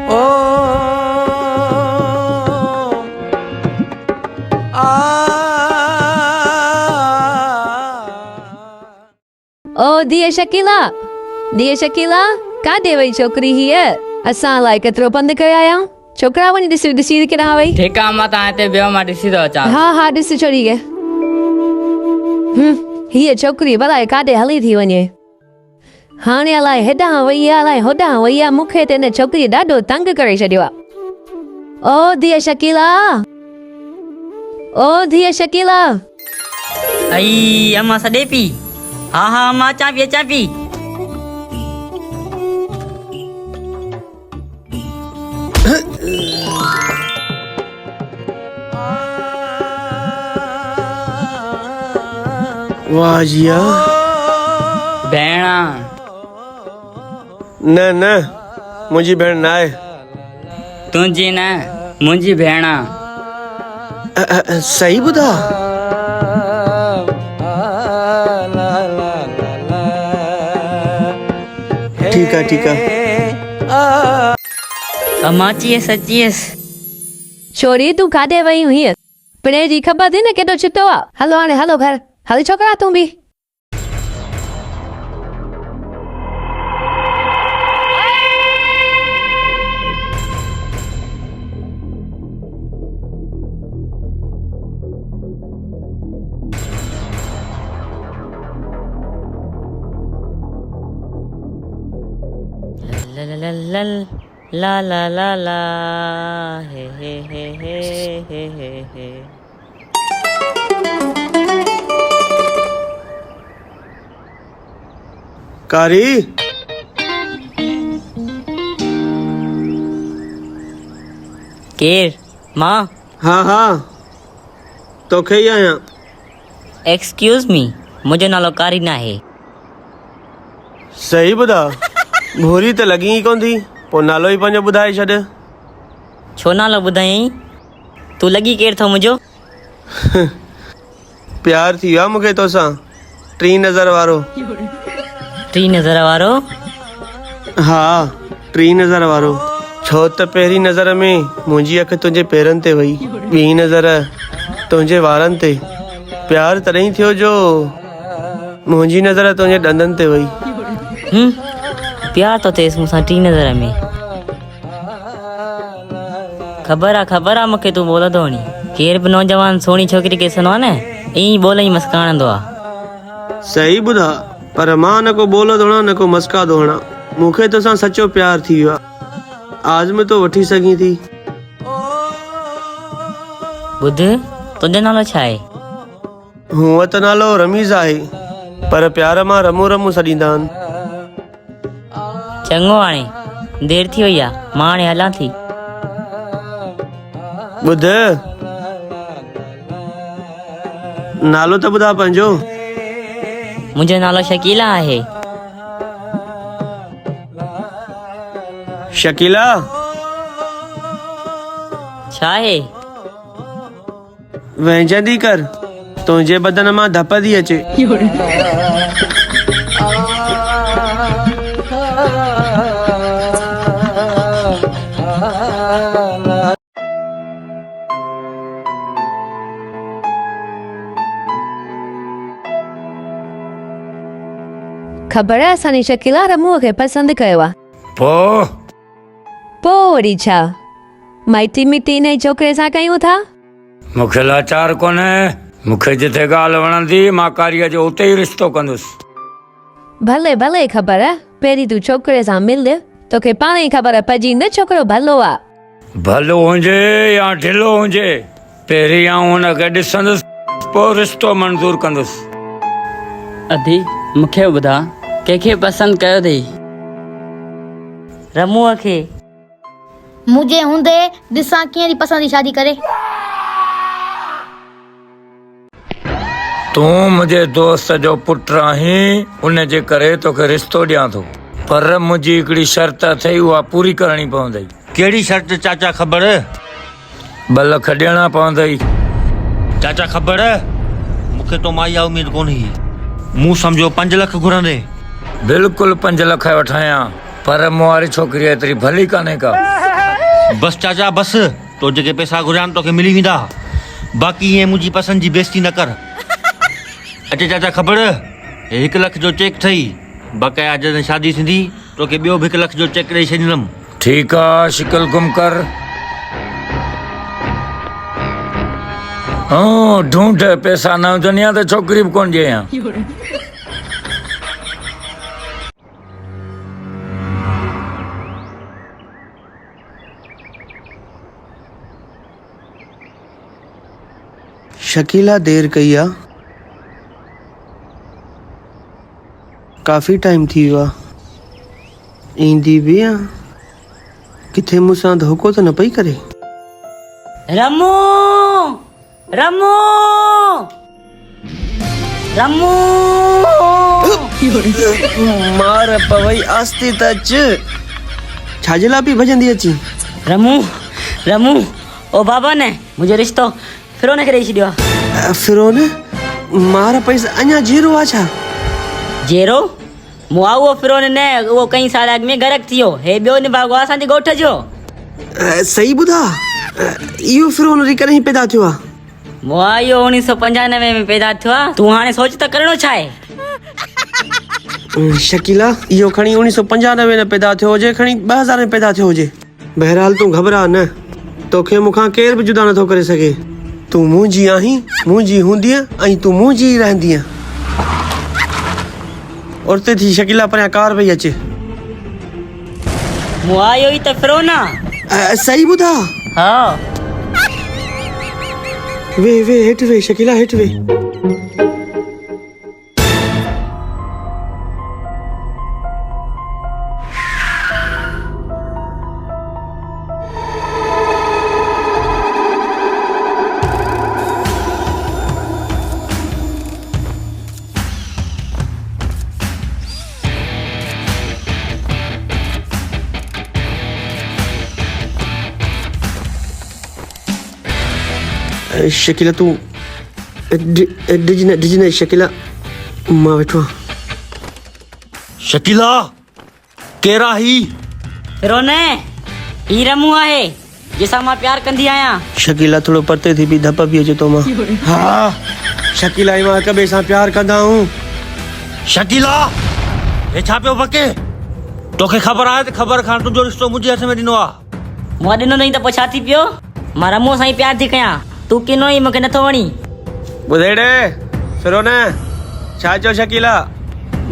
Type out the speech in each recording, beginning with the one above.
ओ दिया शकीला काॾे वई छोकिरी हीअ असां लाइ केतिरो पंधु करे आया छोकिरा वञी ॾिसी केॾां वई ठीकु आहे मां तव्हां हिते वियो मां ॾिसी थो अचां हा ॾिस छोड़ी हीअ छोकिरी भला काॾे हली थी वञे हाणे अलाए हेॾां वई आहे अलाए होॾां वई आहे मूंखे त हिन छोकिरी ॾाढो तंग करे छॾियो आहे ओ दिया शकीला आई अम्मा सॾे पई हा अम्मा अचां पई वाह जिया भेण न मुंहिंजी भेण न आहे तुंहिंजी न मुंहिंजी भेण सही ॿुधा ठीक है अम्मा अचियस छोरी तूं काॾे वई हुई पिणे जी ख़बर थी न केॾो छितो आहे हलो हाणे हलो घर हल छोकिरा तूं बि ला ला ला ला हे हे हे हे हे हे हे कारी केर मां हाँ तोखे ही आया एक्सक्यूज मी मुंहिंजो नालो कारी न आहे सही ॿुधा भूरी त लॻी ई कोन थी पोइ नालो ई पंहिंजो ॿुधाए छॾ छो नालो ॿुधायईं तूं लॻी केरु थो मुंहिंजो प्यार थी वियो आहे मूंखे तोसां 3 नज़र वारो 3 नज़र वारो हा 3 नज़र वारो छो त पहिरीं नज़र में मुंहिंजी अखि तुंहिंजे पेरनि ते वई ॿी नज़र तुंहिंजे वारनि ते प्यार तॾहिं थियो जो मुंहिंजी नज़र तुंहिंजे ॾंदनि ते वई प्यार तो थिएसि मूंसां 3 नज़र में ख़बर आहे मूंखे तूं बोलंदो वञी केर बि नौजवान सोणी छोकिरी खे ॾिसंदो आहे न ईअं बोल ई मस्काणंदो आहे सही ॿुधा पर मां न को बोलो धोणा न को मस्का धोणा मूंखे तोसां सचो प्यार थी वियो आहे आज में तो वठी सघीं थी ॿुध तुंहिंजो नालो छा आहे हूअं त नालो रमीज़ आहे पर प्यार मां रमू सॾींदा आहिनि चङो हाणे देरि थी वई आहे मां हाणे हलां थी ॿुध नालो त ॿुधा पंहिंजो मुंहिंजो नालो शकीला आहे शकीला छा आहे वंहिंजंदी कर तुंहिंजे बदन मां धप थी अचे ख़बर आहे असांजी शकीला रमूअ खे पसंदि कयो आहे पोइ वरी छा माइटी मिटी इन छोकिरे सां कयूं था मूंखे लाचार कोन्हे मूंखे जिथे ॻाल्हि वणंदी मां कारीअ जो उते ई रिश्तो कंदुसि भले ख़बर आहे पहिरीं तूं छोकिरे सां मिल तोखे पाण ई ख़बर पइजी न छोकिरो भलो आहे भलो हुजे या ढिलो हुजे पहिरीं आऊं हुनखे ॾिसंदुसि पोइ रिश्तो मंज़ूर कंदुसि अधी मूंखे ॿुधा कंहिंखे पसंदि कयो अथई रमूअ खे मुझे हूंदे ॾिसां कीअं पसंद जी शादी करे तूं मुंहिंजे दोस्त जो पुटु आहीं उन जे करे तोखे रिश्तो ॾियां थो पर मुंहिंजी हिकिड़ी शर्त अथई उहा पूरी करणी पवंदई कहिड़ी शर्त चाचा ख़बर 2 लख ॾियणा पवंदई चाचा ख़बर मूंखे तो मां इहा उमेद कोन हुई मूं सम्झो 5 लख घुरंदे बिल्कुलु 5 लख वठायां पर मूं वारी छोकिरी एतिरी भली कान्हे का बस चाचा बस तो जेके पैसा घुरियां तोखे मिली वेंदा बाक़ी ईअं मुंहिंजी पसंदि जी बेइज़ती न कर अचे चाचा ख़बर 1 लख जो चेक ठही बकाया जॾहिं शादी थींदी तोखे ॿियो बि 1 लख जो चेक ॾेई छॾींदुमि ठीकु आहे शिकल गुम कर हाँ ढूंढ पैसा न हुजनि या त छोकिरी बि कोन ॾियां शकीला देर कई आ काफ़ी टाइम थी वियो आहे ईंदी बि आ किथे मूंसां धोखो त न पई करे रमू रमू रमू मार पवई आस्ते त अच छाजे लाइ पई भॼंदी अची रमू रमू ओ बाबा ने मुझे रिश्तो फिरो न करे छॾियो आहे फिरोन मार पैसा अञा जीरो आ छा जेरो मुआ उहो फिरो न उहो कई साल अॻु में गरक थियो हे ॿियो निभागो आहे असांजे ॻोठ जो सही ॿुधा इहो फिरोन वरी कॾहिं पैदा थियो आहे मुआ इहो 1995 में पैदा थियो आहे तूं हाणे सोच त करणो छा आहे शकीला इहो खणी 1995 में पैदा थियो हुजे खणी 2000 में पैदा थियो हुजे बहरहाल तूं घबरा न तोखे मूंखां केर बि जुदा नथो करे सघे तूं मुंहिंजी आहीं मुंहिंजी हूंदीअ ऐं तूं मुंहिंजी ई रहंदीअ उते थी शकीला परियां कार पई अचे मुआ इहो ई त फिरो न सही ॿुधा हा वे हेठि वे शकीला हेठि वे शकीला तूं डिजने शकीला मां वेठो शकीला केरा ही फिरो न ही रमू आहे जंहिंसां मां प्यार कंदी आहियां शकीला थोड़ो परते थी बि धप बि अचे तो मां हा शकीला ऐं मां हिक ॿिए सां प्यार कंदा आहियूं शकीला हे छा पियो बके तोखे ख़बर आहे त ख़बर खां तुंहिंजो रिश्तो मुंहिंजे हथ में ॾिनो आहे मुआ ॾिनो अथई त पोइ छा थी पियो मां रमू सां ई प्यार थी कयां तूं किनो ई मूंखे नथो वणी ॿुधेड़े फिरो न छा चयो शकीला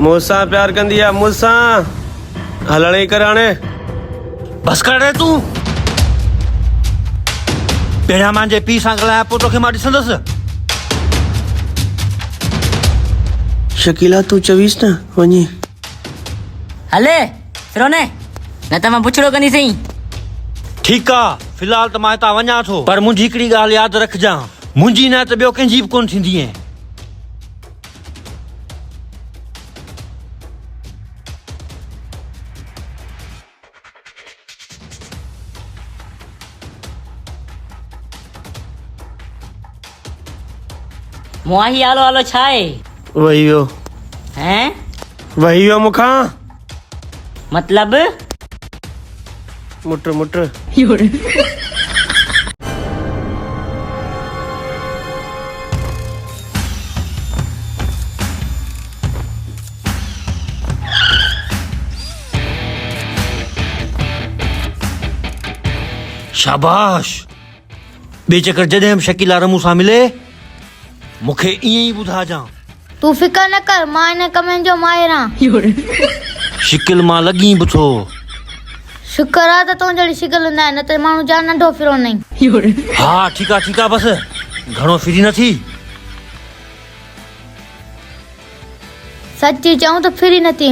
मूंसां प्यार कंदी आहे मूंसां हलण ई कर हाणे बस कर रे तूं पहिरियां मुंहिंजे पीउ सां ॻाल्हाया पोइ तोखे मां ॾिसंदुसि शकीला तूं चवीस न वञी हले फिरो न त मां पुछड़ो कंदी सही ठीकु आहे फ़िलहाल त मां हितां वञा थो पर मुंहिंजी हिकिड़ी ॻाल्हि यादि रखजांइ मुंहिंजी न त ॿियो कंहिंजी बि कोन थींदी मुआ ही आलो आलो छा आहे वही वियो हैं वही वियो मूंखां मतलब मुट मुट शाबाश ॿिए चकर जॾहिं बि शकीला रमू सां मिले मूंखे ईअं ई ॿुधाइजांइ तू फिकर न कर मां इन कमनि जो माहिर आहियां शिकिल मां लॻी बि थो शुक्र आहे त तो जहिड़ी शिकल हूंदा आहिनि न त माण्हू जान नंढो फिरो नहीं हा ठीकु आहे बस घणो फिरी न थी सच्ची चऊं त फिरी न थी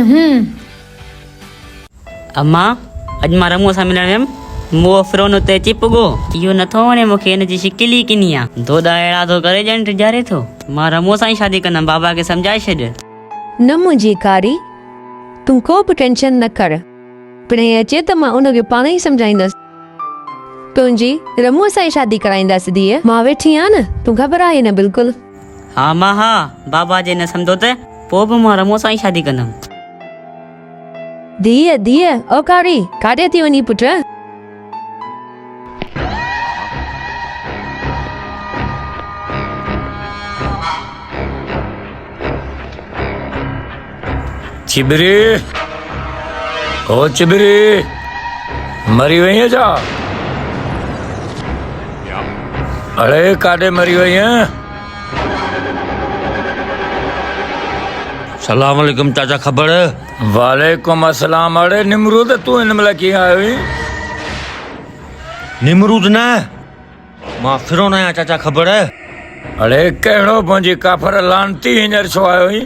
अम्मा अॼु मां रमूअ सां मिलण वियमि मुंहुं फिरो न उते अची पुॻो इहो नथो वणे मूंखे हिनजी शिकिल ई किनी आहे दोदा अहिड़ा थो करे ॼण टिजारे थो मां रमूअ सां ई शादी कंदमि बाबा खे सम्झाए छॾ न मुंहिंजी कारी तूं को बि टेंशन न कर पिणु अचे त मां उनखे पाण ई सम्झाईंदसि तुंहिंजी रमूअ सां ई शादी कराईंदासीं धीअ मां वेठी आहियां न तूं घबराए न बिल्कुलु हा मां हा बाबा जे न सम्झो त पोइ बि मां रमूअ सां ई शादी कंदमि धीअ ओ कारी काॾे थी वञी पुट चिबरी ओ चिबरी मरी वही है जा? अरे काडे मरी वही है? सलाम अलैकुम चाचा ख़बर? वालेकुम अस्सलाम। अरे निमरूद तू इन महिल कीअं आयो हुई? निमरूद न मां फिरोन आहियां चाचा ख़बर? अरे कहिड़ो मुंहिंजी काफ़र लानती हींअर छो आयो हुई?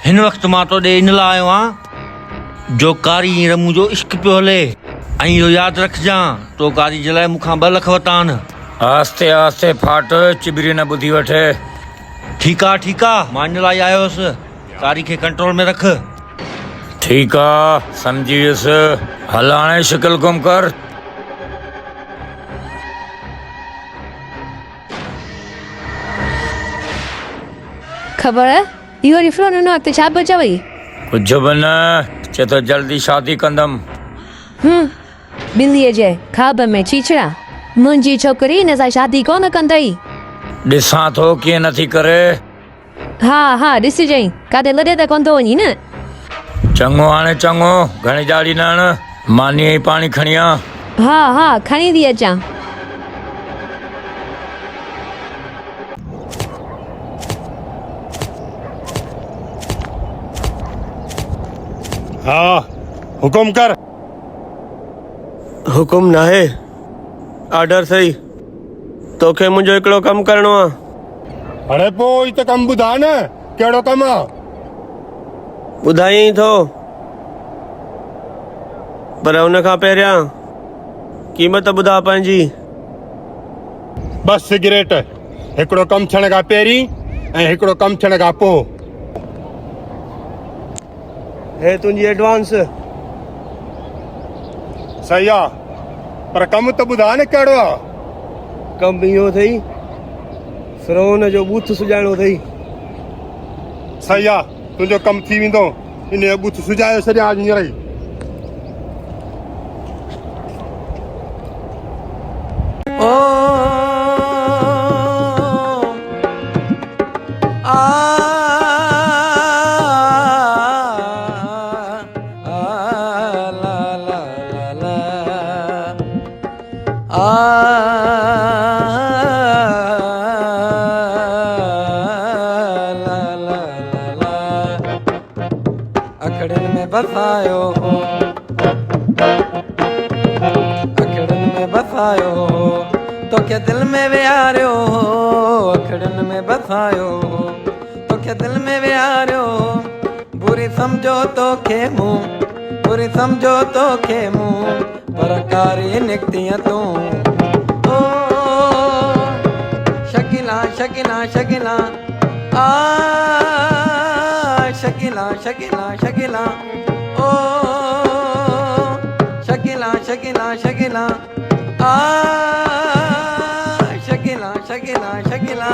हिन वक़्तु मां तो ॾे इन लाइ आयो आहियां जो कारी रमू जो इश्क पियो हले ऐं इहो यादि रखजां तो कारी जे लाइ मूंखां 2 लख वरिता आहिनि। आस्ते आस्ते फाट, चिबरी न ॿुधी वठे। ठीकु आहे मां इन लाइ आयो हुअसि, कारी खे कंट्रोल में रख। ठीकु आहे सम्झी वियुसि। हल हाणे शिकिल गुम कर। ख़बर आहे इहो रिफरो हुन वक़्तु छा पियो चवई? कुझु बि न, चए तो जल्दी शादी कंदमि। बिल्लीअ जे खाब में चीचड़ा। मुंहिंजी छोकिरी हिन सां शादी कोन कंदई। ॾिसां थो कीअं नथी करे। हा ॾिसजांइ, काॾे लॾे त कोन थो वञी न? चङो हाणे चङो, घणी ॼाड़ी न आण, मानी ऐं पाणी खणी आ। हा खणी थी अचां। हाँ हुकुम कर। हुकुम ना है, ऑर्डर सही। तोखे मुंहिंजो हिकिड़ो कमु करिणो आहे। अरे पोइ त कम ॿुधा न, कहिड़ो कमु आहे? ॿुधाई थो, पर हुन खां पहिरियां क़ीमत ॿुधा पंहिंजी। बस सिगरेट, हिकिड़ो कमु थियण खां पहिरीं ऐं हिकिड़ो कमु थियण खां पोइ। हे तुंहिंजी एडवांस। सही आहे, पर कमु त ॿुधा न कहिड़ो आहे? कमु इहो अथई, फिरोन जो बूथ सुॼाइणो अथई। सही आहे, तुंहिंजो कमु थी वेंदो। इन जो बूथ सुॼाए छॾियां अॼु हींअर ई। अखड़न में बसायो हो, अखड़न में बसायो हो, तो क्या दिल में विहारियो हो। अखड़न में बसायो हो, तो क्या दिल में विहारियो हो। बुरी समझो तो खे मुंह, बुरी समझो तो खे मुंह, पर कारी निकती तू। ओ शकीला शकीला शकीला शकीला शकीला शकीला, ओ शकीला शकीला शकीला, शकीला शकीला शकीला।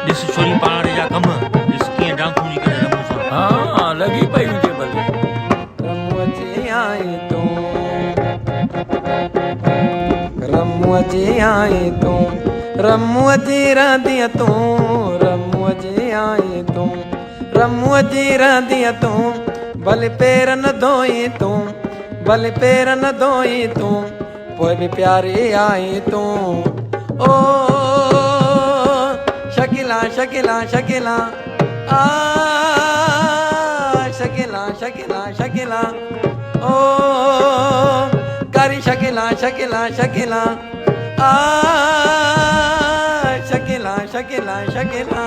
ॾिस छोरी पाण जा कम, ॾिस कीअं डांसूं थी करे रमूं सां। हाँ लगी पई हुजे भले। रमू अची आई तूं, रमू अची आई तूं, रमू अची रहंदी तूं, रमू अची आई तूं, रमू अची रहंदी तूं। भले पेर न धोई तूं, भले पेर न धोई तूं, पोइ बि प्यारी आई तूं। ओ शकीला शकीला शकीला, शकीला शकीला शकीला, ओ कारी शकीला शकीला शकीला, शकीला शकीला शकीला।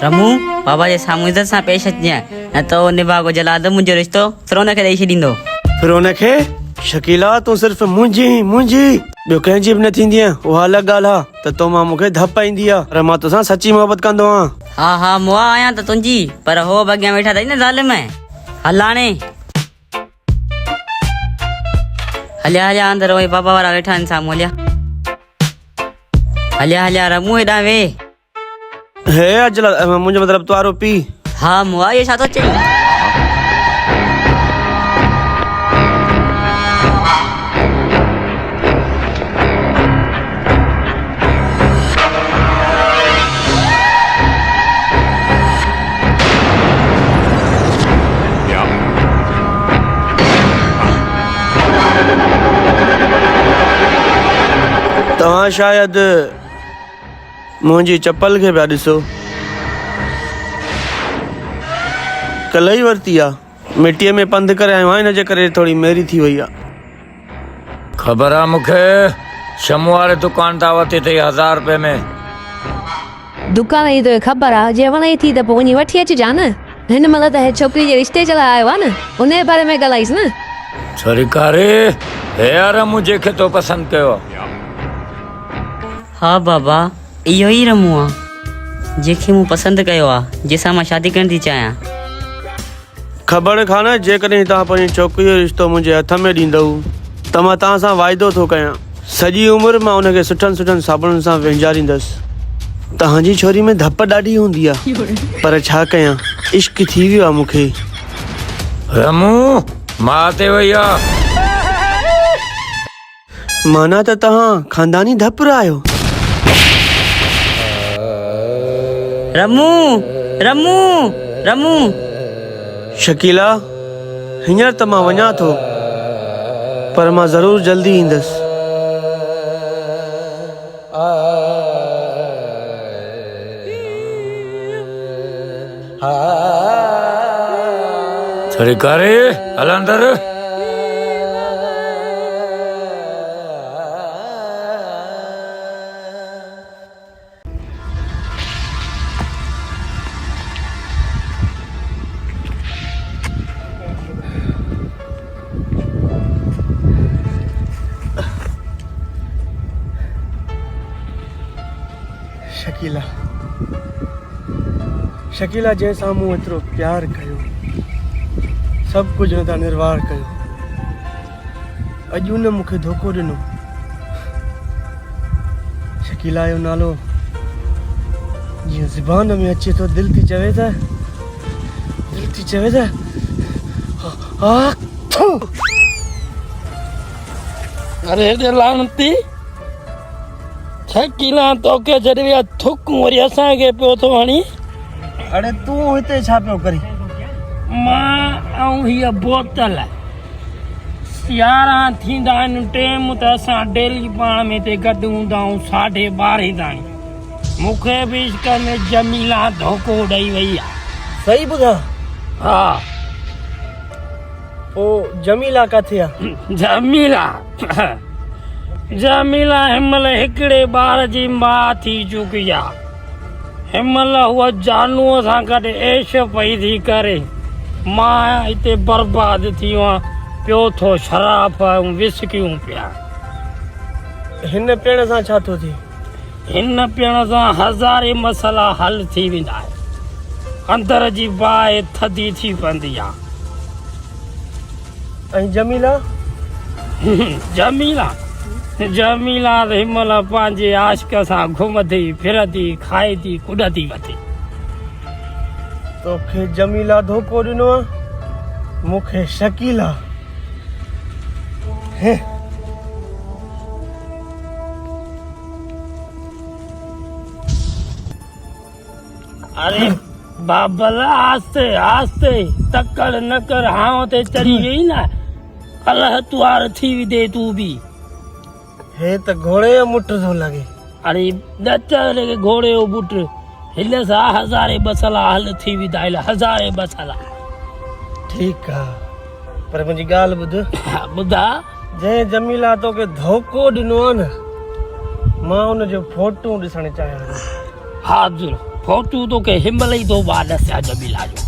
रमू बाबा जे साम्हूं इज़त सां पेश अचिजांइ, न त निभा को जलाद मुंहिंजो रिश्तो फिरोन खे ॾेई छॾींदो। फिरोन खे शकीला तूं सिर्फ़ मुंहिंजी ॿियो कंहिंजी बि न थींदी उहा अलॻि ॻाल्हि आहे त तो मां मूंखे धप ईंदी आहे पर मां तोसां सची मोहबत कंदो आहियां। हाँ हाँ मुआ आया तो तुंजी पर हो बगिया बैठा थी ना ज़ालिम है हलाने हलिया हलिया अंदर वही पापा वाला बैठा इन सामू हलिया हलिया हलिया रमू हेॾा वे हे अजल मुंहिंजो मतिलबु तुआरो पी। हाँ मुआ ये छा थो चई तव्हां शायदि मुंहिंजी चप्पल खे पिया ॾिसो कल्ह ई वरिती आहे मिटीअ में पंधु करे आयो आहियां हिनजे करे थोरी मेरी थी वई आहे। ख़बर आहे मूंखे शमू वारे दुकान तां वरिती अथई 1000 रुपए में। दुकान जी तो ख़बर आहे जे वणे थी त पोइ वञी वठी अचिजां न। हिन महिल त हे छोकिरी जे रिश्ते जे लाइ आयो आहे न उन जे बारे में ॻाल्हाईसि न। छरीकारे हे रमू जेके तो पसंदि कयो हाँ बाबा इहो ई रमू आहे जेके मूं पसंदि कयो आहे जंहिंसां मां शादी करण थी चाहियां। ख़बर कान्हे जेकॾहिं तव्हां पंहिंजी छोकिरीअ जो रिश्तो मुंहिंजे हथ में ॾींदव त मां तव्हां सां वाइदो थो कयां सॼी उमिरि मां उनखे सुठनि साबुणनि सां विञारींदसि। तव्हांजी छोरी में धप ॾाढी हूंदी आहे पर छा कयां इश्क थी वियो आहे मूंखे। रमू मां ते वई आहे माना त तव्हां खानदानी धप आहियो। रमू रमू रमू शकीला हींअर त मां वञा थो पर मां ज़रूरु जल्दी ईंदसि। छरीकारे हल अंदर। शकीला जंहिंसां मूं एतिरो प्यार कयो सभु कुझु हुन तां निर्वाह कयो अॼु हुन मूंखे धोखो ॾिनो। शकीला जो नालो जीअं ज़ुबान में अचे थो दिलि थी चवे त अरे लानती शकीला तोखे जॾहिं थुकूं वरी असांखे पियो थो हणी। अरे तूं हिते छा पियो करी? मां ऐं हीअ बोतल 11 थींदा आहिनि टाइम त असां डेली पाण में ते गॾु हूंदा आहियूं 12:30 ताईं। मूंखे बि इश्क में जमीला धोखो ॾेई वई आहे। सही ॿुधा? हा पोइ जमीला किथे आहे? जमीला हिनमहिल हिकिड़े ॿार जी माउ थी चुकी आहे। हिनमहिल उहा जानूअ सां गॾु ऐश पई थी करे मां हिते बर्बाद थी वियो आहियां पियो थो शराब ऐं विस्कियूं पिया। हिन पीअण सां छा थो थिए? हिन पीअण सां हज़ारे मसइला हल थी वेंदा आहिनि। अंदर जी बाहि थधी थी पवंदी आहे। ऐं जमीला जमीला त हिनमहिल पंहिंजे आशिक सां घुमंदी फिरंदी खाईंदी कुॾंदी वठी। तोखे जमीला धोखो ॾिनो आहे मूंखे शकीला। अरे बाबल आस्ते आस्ते तकड़ न कर हां ते चढ़ी वई न अल्लाह तुआर थी विदे तू भी। हे त घोड़े जो मुठ थो लॻे। अरे न घोड़े जो मुठ हिल सां हज़ारे मसइला हल थी वेंदा आहिनि। हज़ारे मसइला ठीकु आहे पर मुंहिंजी ॻाल्हि ॿुध। ॿुधा जंहिं जमीला तोखे धोखो ॾिनो आहे न मां हुनजो फोटू ॾिसणु चाहियां थो। हाज़ुर फोटू तोखे हिनमहिल ई थो मां ॾसियां जमीला जो।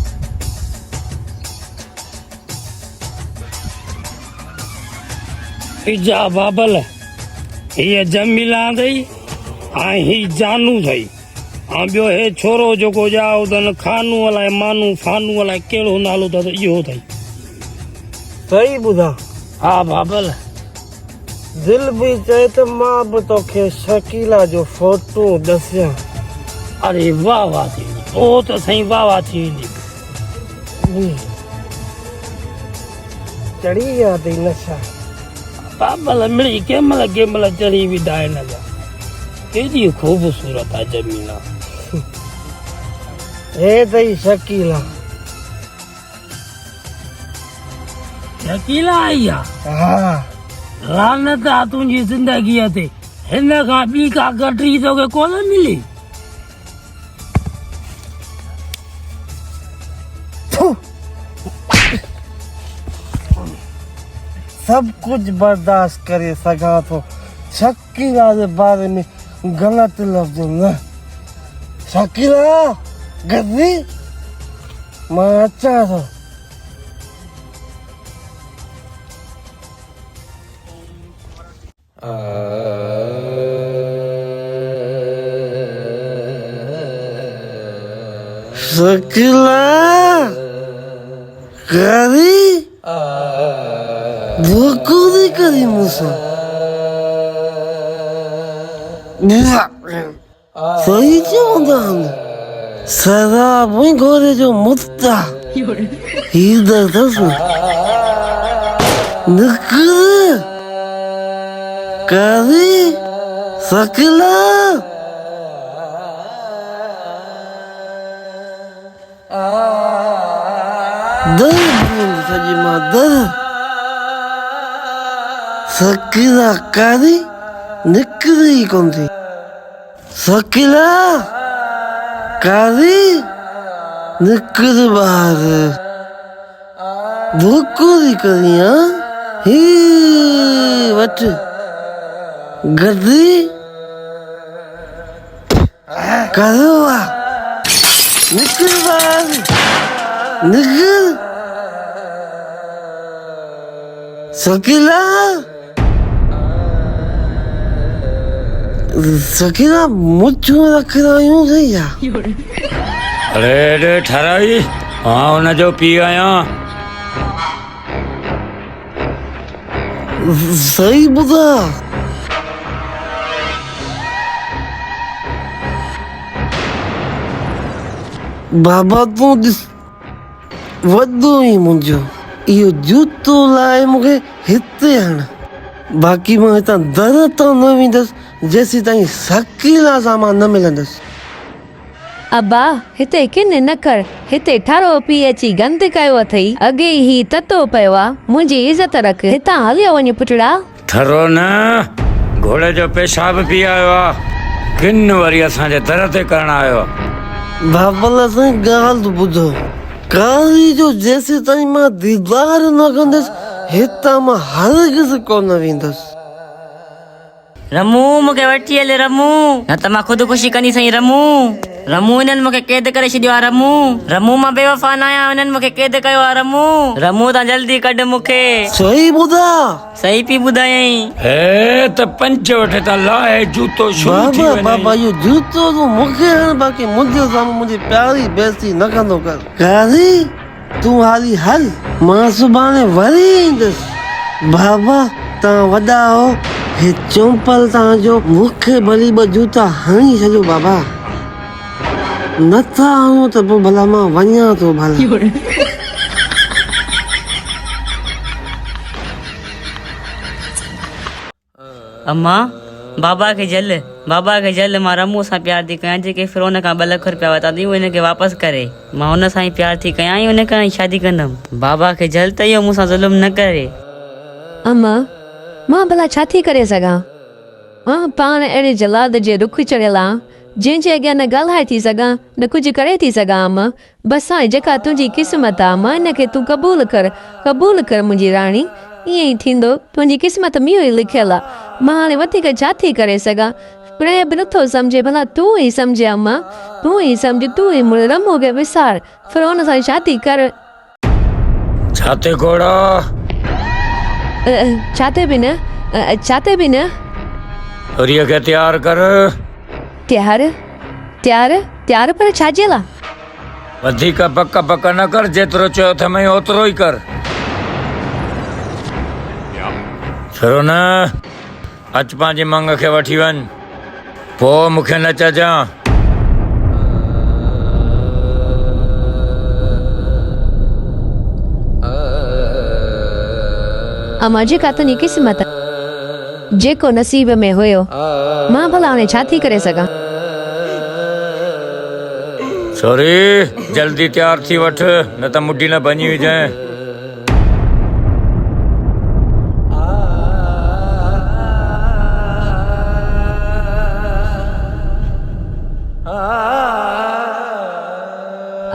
इजा बाबल हीअ जमीला अथई ऐं ही जानू अथई ऐं ॿियो हे छोरो जेको ॼाओ अथनि खानू अलाए मानू फानू अलाए कहिड़ो नालो अथसि इहो अथई। सही ॿुधा। हा बाबल दिल भी चए त मां बि तोखे शकीला जो फोटो ॾसियां। अरे वाह वाह थी वेंदी ओ त साईं वाह वाह थी वेंदी। चढ़ी विया अथई नशा। बाबल मिड़ी कंहिं महिल चढ़ी विदा हिन जा केॾी ख़ूबसूरत आहे जमीना। हे अथई शकीला। शकीला आई आहे। हा लानत आहे तुंहिंजी ज़िंदगीअ ते हिन खां ॿी का कटरी तोखे कोन मिली। सब कुछ बर्दाश्त करे सघां थो शकीला जे बारे में ग़लति लफ़्ज़ न। शकीला गद्दी मां अचां थो। शकीला करी धोखो नहीं करी मुझसे। सही चवंदा आहिनि शराब घोड़े जो मुद्दा हींदर अथसि निकिर करी शकीला। दर सॼी मां दर शकीला करी निकिरी कोन थी। शकीला करी निकिर ॿाहिरि धोखो थी करी। ही वठ गद्दी करो निकिर ॿाहिरि निकिर। शकीला शकीला मुझो रख रहियूं सही आहे। अरे ठहराई हाँ हुनजो पी आहियां। सही ॿुधा। बाबा तूं ॾिस वॾो ई मुंहिंजो इहो जूतो लाइ मूंखे हिते हण बाक़ी मां हितां दर तां न वेंदसि जेसीं ताईं शकीला सां मां न मिलंदसि। अब्बा हिते किन न कर हिते ठारो पी अची गंद कयो अथई अॻे ही ततो पियो आहे मुंहिंजी इज़त रख हितां हलियो वञ पुटड़ा। थरो न घोड़े जो पेशाब पी आयो आहे किन वरी असांजे दर ते करण आयो आहे। बाबल सां ॻाल्हि ॿुधो कारी जो जेसीं ताईं मां दीदार न कंदसि हितां मां हरगिज़ कोन वेंदसि। रमू मूंखे वठी हले रमू न त मां ख़ुदि कंदी सही रमू। रमू इन्हनि मूंखे कैद करे छॾियो आहे रमू। रमू मां बेवफा न आहियां इन्हनि मूंखे कैद कयो आहे रमू। रमू तां जल्दी कढ मूंखे। सही ॿुधा। सही पई ॿुधायईं। हे त पंच वठे त लाहे जूतो शुरू थी बाबा वञे। बाबा इहो जूतो तूं मूंखे हण बाक़ी मुंहिंजे साम्हूं मुंहिंजी प्यारी बेइज़ती न कंदो कर। कारी तूं हाली हल मां सुभाणे वरी ईंदसि। बाबा तव्हां वॾा हो हे चंपल तव्हांजो मूंखे भली ॿ जूता हणी छॾियो बाबा नथा हणो त पोइ भला मां वञा थो भला। अम्मा बाबा खे जल मां रमू सां प्यार थी कयां जेके फिर हुन खां 2 लख रुपया वरिता अथई उहे हिनखे वापसि करे मां हुन सां ई प्यार थी कयां ऐं हुन खां ई शादी कंदमि। बाबा खे जल त इहो मूंसां ज़ुल्म न करे। अम्मा मां भला छा थी करे सघां। मां पाण अहिड़े जलाद जे रुख चढ़ियल आहियां जंहिंजे अॻियां न ॻाल्हाए थी सघां न कुझु करे थी सघां। अम्मा बसि हाणे जेका तुंहिंजी क़िस्मत आहे मां हिनखे तूं क़बूल कर मुंहिंजी राणी। ईअं ई थींदो तुंहिंजी क़िस्मत में इहो ई लिखियल आहे। मां हाणे वधीक छा थी करे सघां। प्रेम बि नथो सम्झे भला तूं ई सम्झे अम्मा तूं ई सम्झ तूं ई मुड़ रमो खे विसार फिर हुन सां शादी कर। छाते घोड़ा छाते बि न चाहते भी न छोरीअ खे तयार कर। त्यार त्यार त्यार पर छाजे ला वधीक पक पक न कर, जेतिरो चयो अथमि ओतिरो ई कर। फिरो न अच पंहिंजी मंग खे वठी वञ, पोइ मूंखे न चजां। अमां जी कातनी क़िस्मत जेको नसीब में हुयो, मां भला हाणे छा थी करे सघां। छोरी जल्दी तयार थी वठ, न त मुडी न भञी विझां।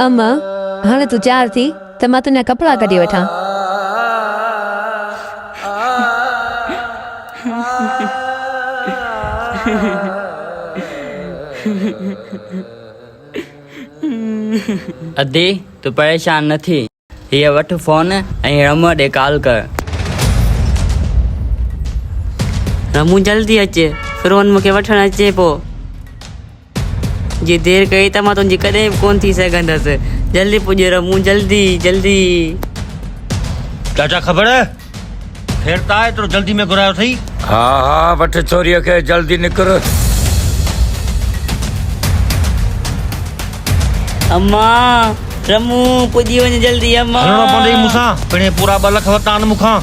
अम्मा हाणे तू तयार थी त मां तुंहिंजा कपिड़ा कढी वठां। अदी तू परेशान न थी, हीअ वठ फोन ऐं रमू ॾे कॉल कर। रमू जल्दी अचे, फिरोन मूंखे वठणु अचे पोइ। जी देरि कई त मां तुंहिंजी कॾहिं बि कोन थी सघंदसि। जल्दी पुॼ रमू, जल्दी जल्दी। चाचा ख़बर है फिर ता एतिरो जल्दी में घुरायो अथई। हा हा वठ छोरीअ खे, जल्दी निकर। अम्मा रमू पुॼी वञ जल्दी अम्मा। हलणो पवंदई मूंसां, पिणे पूरा 2 लख वरिता आहिनि मूंखां।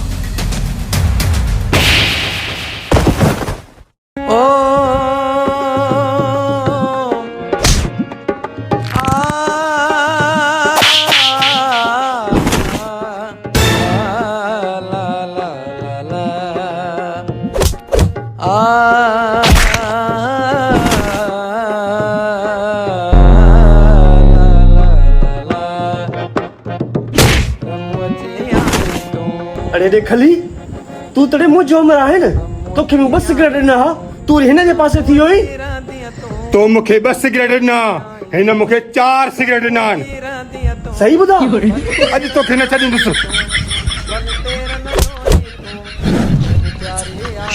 अरे देख खली तू तड़े मुंह जो मरा है न, तो के मैं बस सिगरेट ना तू हिन जे पासे थी होई। तो मूंखे 2 सिगरेट ॾिना, हिन मूंखे 4 सिगरेट ॾिना आहिनि। सही ॿुधा अॼु तोखे न छॾींदुसि।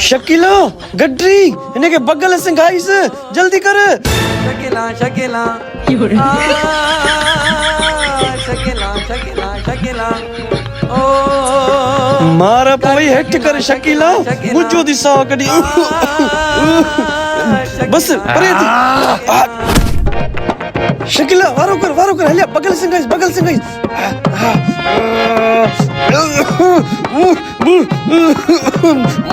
शकीला गड्री हिन के बगल सिंघाइस, जल्दी कर। शकीला शकीला शकीला शकीला शकीला मारा पवई हेठ कर शकीला, मुझो दिसा कडी। बस परे थी शकीला, वारो कर हलिया, बगल सिंघाइस बगल सिंघाइस।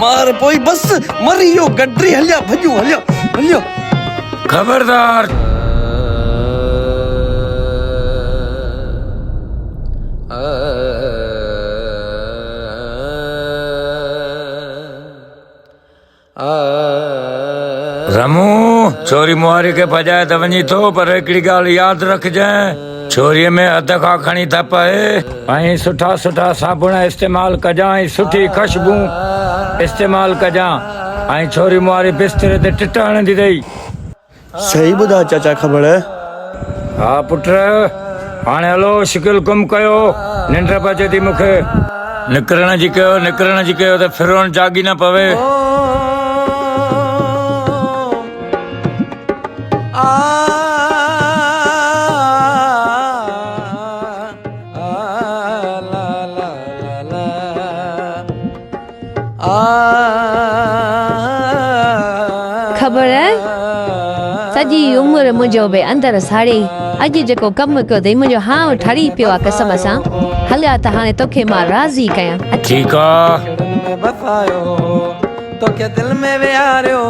मार पवई बस मरियो गड्री, हलिया भजू हलिया हलिया। खबरदार। रमू छोरी मुहारी के भजाए त वञी थो, पर हिकिड़ी ॻाल्हि यादि रखजांइ, छोरीअ में अध खां खणी था पए। ऐं सुठा सुठा साबुण इस्तेमाल कजां, ऐं सुठी ख़ुशबू इस्तेमाल कजां, ऐं छोरी मुहारी बिस्तरे ते टिट हणंदी अथई। सही ॿुधा चाचा ख़बर। हा पुट, हाणे हलो शिकिल गुम कयो, निंड पे अचे थी मूंखे। निकिरण जी कयो त फिरोन जागी न पवे। खबर है सजी उम्र मुझो बे अंदर साड़ी, अज जेको कम कयो दई मुझो हां ठरी पियो आ कसम सां। हलिया त हाणे तोखे मां राज़ी कयां। ठीक आ। बसायो तोखे दिल में विहारियो,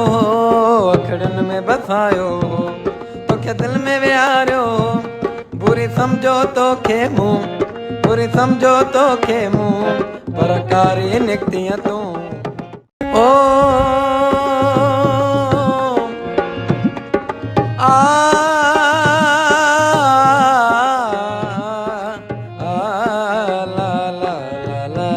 अखड़न में बसायो तोखे दिल में विहारियो। बुरी समझो तोखे मुंह, बुरी समझो तोखे मुंह, पर कारी निकती तूं। ओ ला ला ला ला